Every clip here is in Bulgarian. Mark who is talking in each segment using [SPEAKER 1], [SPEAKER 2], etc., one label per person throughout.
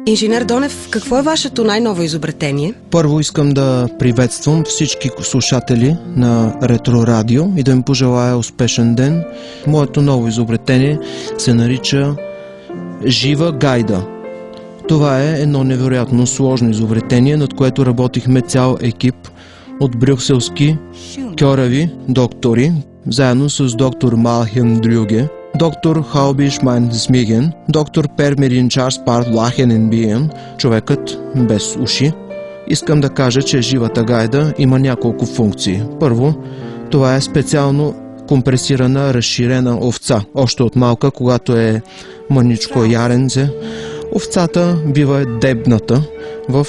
[SPEAKER 1] Инженер Донев, какво е вашето най-ново изобретение?
[SPEAKER 2] Първо искам да приветствам всички слушатели на Ретро Радио и да им пожелая успешен ден. Моето ново изобретение се нарича Жива гайда. Това е едно невероятно сложно изобретение, над което работихме цял екип от брюкселски кьорави доктори, заедно с доктор Малхен Дрюге, доктор Халбиш Майн Смиген, доктор Пермерин Чарс Парт Лахенен Биен, човекът без уши. Искам да кажа, че живата гайда има няколко функции. Първо, това е специално компресирана, разширена овца. Още от малка, когато е мъничко яренце, овцата бива дебната в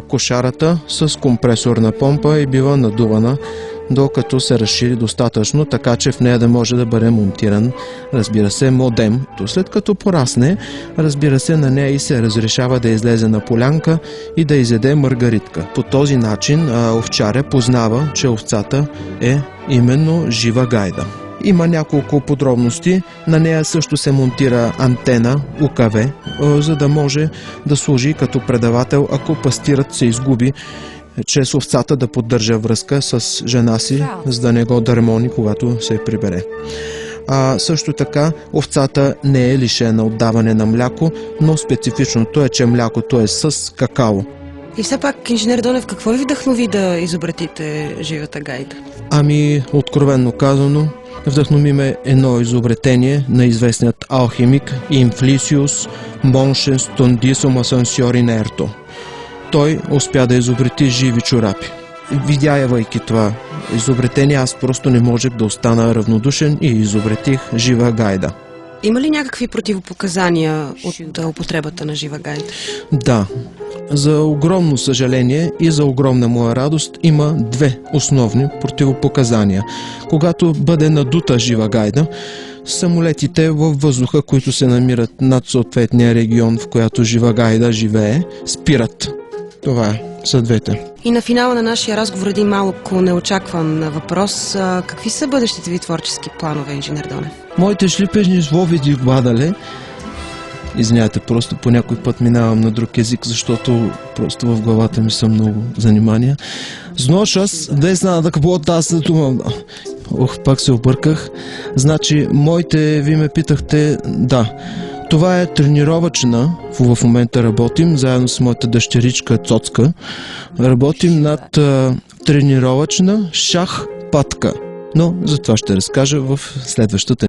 [SPEAKER 2] кошарата с компресорна помпа и бива надувана, докато се разшири достатъчно, така че в нея да може да бъде монтиран, разбира се, модем. След като порасне, разбира се, на нея и се разрешава да излезе на полянка и да изяде маргаритка. По този начин овчаря познава, че овцата е именно жива гайда. Има няколко подробности. На нея също се монтира антена УКВ, за да може да служи като предавател, ако пастирът се изгуби, чрез овцата да поддържа връзка с жена си, за да не го дърмони, когато се прибере. Също така, овцата не е лишена от даване на мляко, но специфичното е, че млякото е с какао.
[SPEAKER 1] И все пак, инженер Донев, какво ви вдъхнови да изобретите живата гайда?
[SPEAKER 2] Откровенно казано, вдъхнови ме едно изобретение на известният алхимик Имфлисиус Моншенс Тондисом Асансьори Нерто. Той успя да изобрети живи чорапи. Видявайки това изобретение, аз просто не можех да остана равнодушен и изобретих жива гайда.
[SPEAKER 1] Има ли някакви противопоказания от употребата на жива гайда?
[SPEAKER 2] Да. За огромно съжаление и за огромна моя радост има две основни противопоказания. Когато бъде надута жива гайда, самолетите във въздуха, които се намират над съответния регион, в която жива гайда живее, спират. Това са двете.
[SPEAKER 1] И на финала на нашия разговор един малко неочакван въпрос. Какви са бъдещите ви творчески планове, инженер Донев?
[SPEAKER 2] Моите шлипежни зловиди гладале. Извинявайте, просто по някой път минавам на друг език, защото просто в главата ми са много занимания. Зношас, десна да капот аз да думам. Пак се обърках. Значи, вие ме питахте, да. Това е тренировъчна, в момента работим, заедно с моята дъщеричка Цоцка. Работим над тренировъчна шах патка. Но за това ще разкажа в следващата